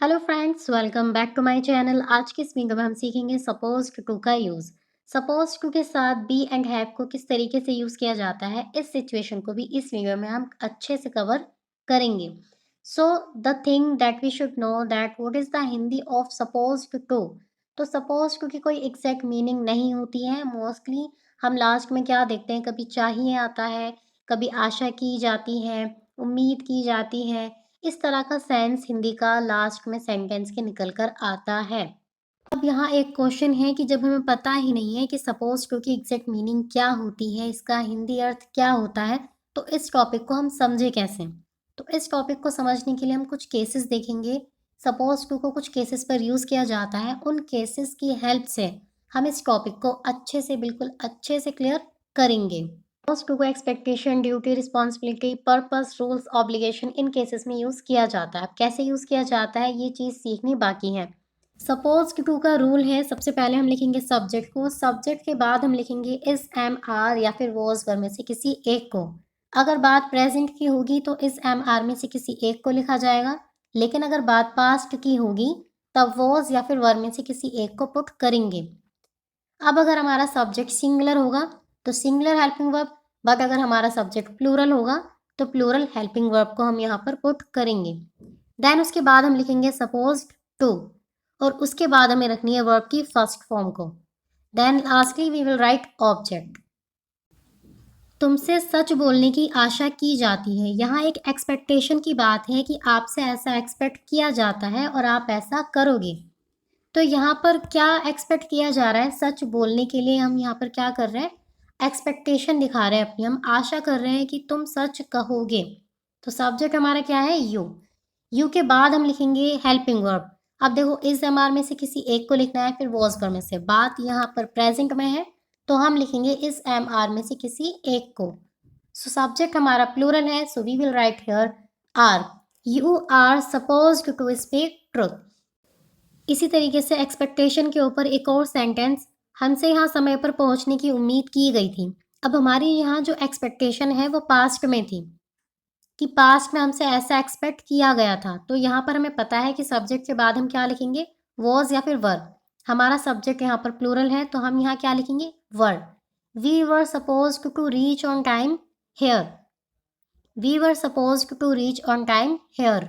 Hello friends, welcome back to my channel. आज की इस वीडियो में हम सीखेंगे सपोज्ड टू का यूज़। सपोज्ड टू के साथ बी एंड हैव को किस तरीके से यूज़ किया जाता है, इस सिचुएशन को भी इस वीडियो में हम अच्छे से कवर करेंगे। So the thing that we should know that what is the Hindi of supposed to. तो सपोज्ड टू की कोई एग्जैक्ट मीनिंग नहीं होती है। मोस्टली हम लास्ट में क्या देखते हैं, कभी चाहिए आता है, कभी आशा की जाती है, उम्मीद की जाती है। इस तरह का सेंस हिंदी का लास्ट में सेंटेंस के निकल कर आता है। अब यहाँ एक क्वेश्चन है कि जब हमें पता ही नहीं है कि सपोज टू की एग्जैक्ट मीनिंग क्या होती है, इसका हिंदी अर्थ क्या होता है, तो इस टॉपिक को हम समझे कैसे। तो इस टॉपिक को समझने के लिए हम कुछ केसेस देखेंगे। सपोज टू को कुछ केसेस पर यूज़ किया जाता है, उन केसेस की हेल्प से हम इस टॉपिक को अच्छे से, बिल्कुल अच्छे से क्लियर करेंगे। सपोज टू को expectation, duty, responsibility, purpose, rules, obligation इन केसेस में यूज़ किया जाता है। अब कैसे यूज़ किया जाता है ये चीज़ सीखनी बाकी है। सपोज टू का रूल है, सबसे पहले हम लिखेंगे सब्जेक्ट को, सब्जेक्ट के बाद हम लिखेंगे इज, एम, आर या फिर वॉज वर्ब में से किसी एक को। अगर बात प्रेजेंट की होगी तो इज, एम, आर में से किसी एक को लिखा जाएगा। लेकिन अगर बात पास्ट की होगी तब वॉज या फिर वर्ब में से किसी एक को पुट करेंगे। अब अगर हमारा सब्जेक्ट सिंगुलर होगा तो सिंगुलर हेल्पिंग वर्ब, बट अगर हमारा सब्जेक्ट प्लूरल होगा तो प्लूरल हेल्पिंग वर्ब को हम यहाँ पर पुट करेंगे। देन उसके बाद हम लिखेंगे सपोज्ड टू, और उसके बाद हमें रखनी है वर्ब की फर्स्ट फॉर्म को। Then lastly we will write object. तुमसे सच बोलने की आशा की जाती है। यहाँ एक एक्सपेक्टेशन की बात है कि आपसे ऐसा एक्सपेक्ट किया जाता है और आप ऐसा करोगे। तो यहाँ पर क्या एक्सपेक्ट किया जा रहा है, सच बोलने के लिए हम यहाँ पर क्या कर रहे हैं, एक्सपेक्टेशन दिखा रहे हैं अपनी, हम आशा कर रहे हैं कि तुम सच कहोगे। तो सब्जेक्ट हमारा क्या है, यू के बाद हम लिखेंगे हेल्पिंग वर्ब। अब देखो इस एमआर में से किसी एक को लिखना है, फिर वॉज वर्ब में से, बात यहाँ पर प्रेजेंट में है तो हम लिखेंगे इस एम आर में से किसी एक को। सो सब्जेक्ट हमारा प्लूरल है, so we will write here are. You are supposed to speak truth. इसी तरीके से एक्सपेक्टेशन के ऊपर एक और सेंटेंस, हमसे यहाँ समय पर पहुंचने की उम्मीद की गई थी। अब हमारी यहाँ जो एक्सपेक्टेशन है वो पास्ट में थी, कि पास्ट में हमसे ऐसा एक्सपेक्ट किया गया था। तो यहाँ पर हमें पता है कि सब्जेक्ट के बाद हम क्या लिखेंगे, वॉज या फिर वर। हमारा सब्जेक्ट यहाँ पर प्लूरल है तो हम यहाँ क्या लिखेंगे, were. We were suppose to reach on time here. We were suppose to reach on time here.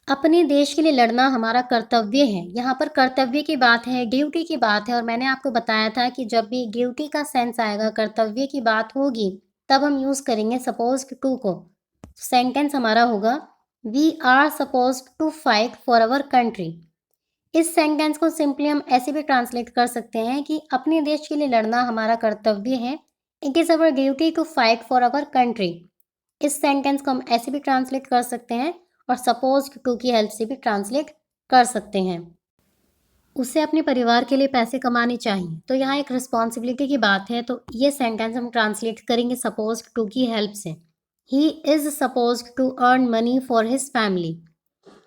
अपने देश के लिए लड़ना हमारा कर्तव्य है। यहाँ पर कर्तव्य की बात है, ड्यूटी की बात है, और मैंने आपको बताया था कि जब भी ड्यूटी का सेंस आएगा, कर्तव्य की बात होगी, तब हम यूज़ करेंगे सपोज टू को। सेंटेंस हमारा होगा, we are suppose to fight for our country. इस सेंटेंस को सिंपली हम ऐसे भी ट्रांसलेट कर सकते हैं कि अपने देश के लिए लड़ना हमारा कर्तव्य है। It is our duty to fight for our country. इस सेंटेंस को हम ऐसे भी ट्रांसलेट कर सकते हैं और सपोज टू की हेल्प से भी ट्रांसलेट कर सकते हैं। उसे अपने परिवार के लिए पैसे कमाने चाहिए, तो यहाँ एक रिस्पॉन्सिबिलिटी की बात है, तो ये सेंटेंस हम ट्रांसलेट करेंगे सपोज टू की हेल्प से। He is suppose to earn money for his family.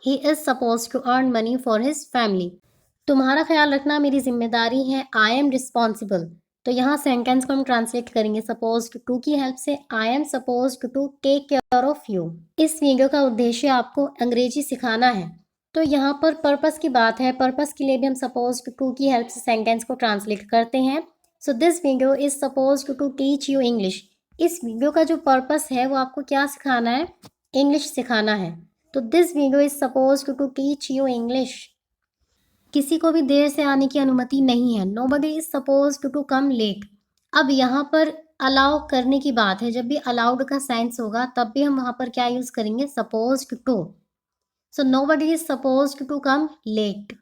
He is suppose to earn money for his family. तुम्हारा ख्याल रखना मेरी जिम्मेदारी है, आई एम रिस्पॉन्सिबल। तो यहाँ सेंटेंस को हम ट्रांसलेट करेंगे सपोज टू की हेल्प से, I am suppose to take care of you. इस वीडियो का उद्देश्य आपको अंग्रेजी सिखाना है, तो यहाँ पर पर्पस की बात है, पर्पस के लिए भी हम सपोज टू की हेल्प से सेंटेंस को ट्रांसलेट करते हैं। So this video is suppose to teach you English. इस वीडियो का जो पर्पस है वो आपको क्या सिखाना है, इंग्लिश सिखाना है। तो this video is suppose to teach you English. किसी को भी देर से आने की अनुमति नहीं है, nobody is suppose to come late. अब यहाँ पर अलाउ करने की बात है, जब भी अलाउड का सेंस होगा तब भी हम वहाँ पर क्या यूज करेंगे, suppose to. So nobody is suppose to come late.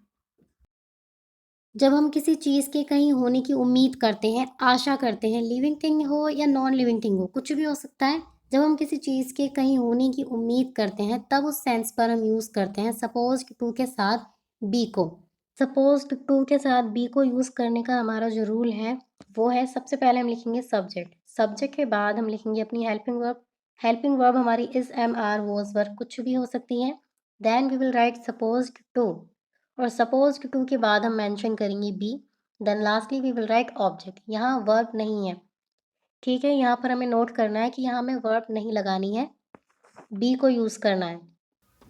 जब हम किसी चीज़ के कहीं होने की उम्मीद करते हैं, आशा करते हैं, लिविंग थिंग हो या नॉन लिविंग थिंग हो, कुछ भी हो सकता है, जब हम किसी चीज़ के कहीं होने की उम्मीद करते हैं तब उस सेंस पर हम यूज़ करते हैं सपोज टू के साथ बी को। सपोज टू के साथ बी को यूज़ करने का हमारा जो रूल है वो है, सबसे पहले हम लिखेंगे सब्जेक्ट, सब्जेक्ट के बाद हम लिखेंगे अपनी हेल्पिंग वर्ब। हेल्पिंग वर्ब हमारी is, am, are, was verb कुछ भी हो सकती है। Then we will write suppose to, और सपोज टू के बाद हम मेंशन करेंगे be. Then lastly we will write object. यहाँ वर्ब नहीं है, ठीक है, यहाँ पर हमें नोट करना है कि यहाँ हमें वर्ब नहीं लगानी है, बी को यूज़ करना है।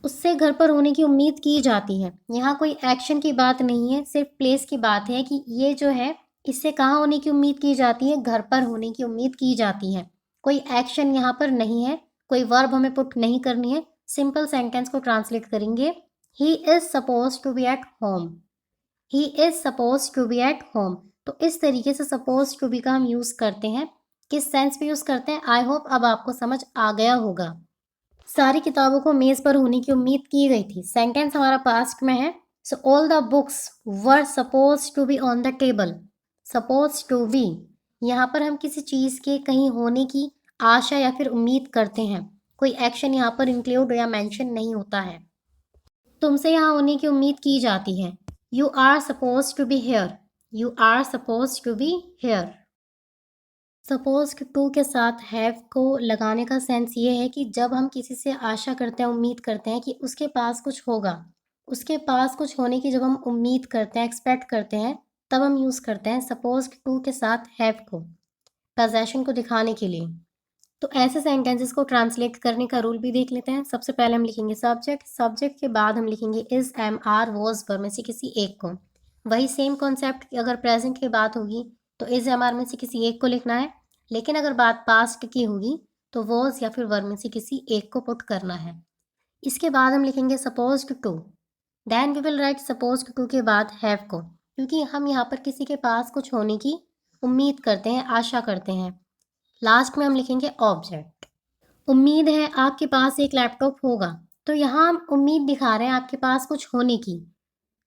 उससे घर पर होने की उम्मीद की जाती है। यहाँ कोई एक्शन की बात नहीं है, सिर्फ प्लेस की बात है कि ये जो है इससे कहाँ होने की उम्मीद की जाती है, घर पर होने की उम्मीद की जाती है। कोई एक्शन यहाँ पर नहीं है, कोई वर्ब हमें पुट नहीं करनी है। सिंपल सेंटेंस को ट्रांसलेट करेंगे, he is suppose to be at home. He is suppose to be at home. तो इस तरीके से सपोज टू बी का हम यूज करते हैं। किस सेंस में यूज करते हैं, आई होप अब आपको समझ आ गया होगा। सारी किताबों को मेज पर होने की उम्मीद की गई थी। सेंटेंस हमारा पास्ट में है। So all the books were suppose to be on the table. Suppose to be, यहाँ पर हम किसी चीज के कहीं होने की आशा या फिर उम्मीद करते हैं। कोई एक्शन यहाँ पर इंक्लूड या मेंशन नहीं होता है। तुमसे यहाँ होने की उम्मीद की जाती है। You are suppose to be here. You are suppose to be here. Suppose to के साथ हैव को लगाने का सेंस ये है कि जब हम किसी से आशा करते हैं, उम्मीद करते हैं कि उसके पास कुछ होगा, उसके पास कुछ होने की जब हम उम्मीद करते हैं, एक्सपेक्ट करते हैं, तब हम यूज़ करते हैं सपोज टू के साथ हैव को, पोजेशन को दिखाने के लिए। तो ऐसे सेंटेंसेस को ट्रांसलेट करने का रूल भी देख लेते हैं। सबसे पहले हम लिखेंगे सब्जेक्ट, सब्जेक्ट के बाद हम लिखेंगे इज, एम, आर, वॉज, वर में से किसी एक को। वही सेम कॉन्सेप्ट अगर प्रेजेंट की बात होगी तो इज, एम, आर में से किसी एक को लिखना है। लेकिन अगर बात पास्ट की होगी तो वॉज या फिर वर में से किसी एक को पुट करना है। इसके बाद हम लिखेंगे suppose to. Then we will write suppose to के बाद हैव को, क्योंकि हम यहाँ पर किसी के पास कुछ होने की उम्मीद करते हैं, आशा करते हैं। लास्ट में हम लिखेंगे ऑब्जेक्ट। उम्मीद है आपके पास एक लैपटॉप होगा, तो यहाँ हम उम्मीद दिखा रहे हैं आपके पास कुछ होने की।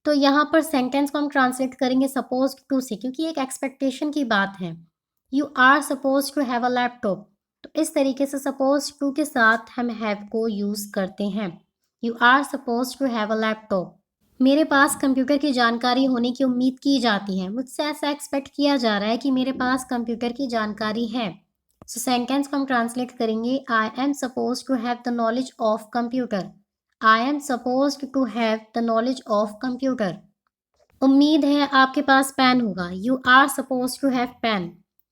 तो यहाँ पर सेंटेंस को हम ट्रांसलेट करेंगे सपोज टू से, क्योंकि एक एक्सपेक्टेशन की बात है। You are suppose to have a laptop. तो इस तरीके से सपोज टू के साथ हम हैव को यूज करते हैं। You are suppose to have a laptop. मेरे पास कंप्यूटर की जानकारी होने की उम्मीद की जाती है। मुझसे ऐसा एक्सपेक्ट किया जा रहा है कि मेरे पास कंप्यूटर की जानकारी है। सो सेंटेंस को हम ट्रांसलेट करेंगे, I am suppose to have the knowledge of computer. I am suppose to have the knowledge of computer. उम्मीद है आपके पास पेन होगा। You are suppose to have pen.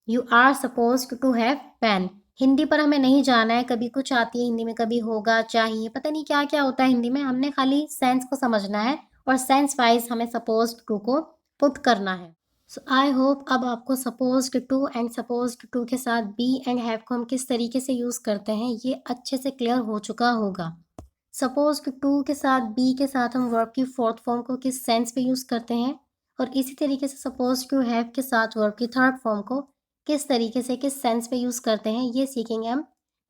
You are suppose to have pen. Hindi पर हमें नहीं जाना है, कभी कुछ आती है हिंदी में, कभी होगा, चाहिए, पता नहीं क्या क्या होता है हिंदी में। हमने खाली सेंस को समझना है और सेंस वाइज हमें सपोज टू को पुट करना है। सो आई होप अब आपको suppose to and suppose to के साथ बी एंड हैव को हम किस तरीके से यूज़ करते हैं ये अच्छे से क्लियर हो चुका होगा। सपोज टू के साथ बी के साथ हम वर्ब की फोर्थ फॉर्म को किस सेंस पे यूज़ करते हैं, और इसी तरीके से सपोज टू हैव के साथ वर्ब की थर्ड फॉर्म को किस तरीके से किस सेंस पे यूज़ करते हैं, ये सीखेंगे हम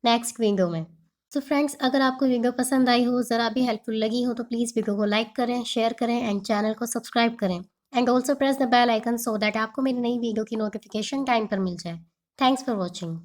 नेक्स्ट वीडियो में। सो फ्रेंड्स, अगर आपको वीडियो पसंद आई हो, ज़रा भी हेल्पफुल लगी हो, तो प्लीज़ वीडियो को लाइक करें, शेयर करें एंड चैनल को सब्सक्राइब करें। And also press the bell icon so that आपको मेरी नई वीडियो की नोटिफिकेशन टाइम पर मिल जाए। Thanks for watching.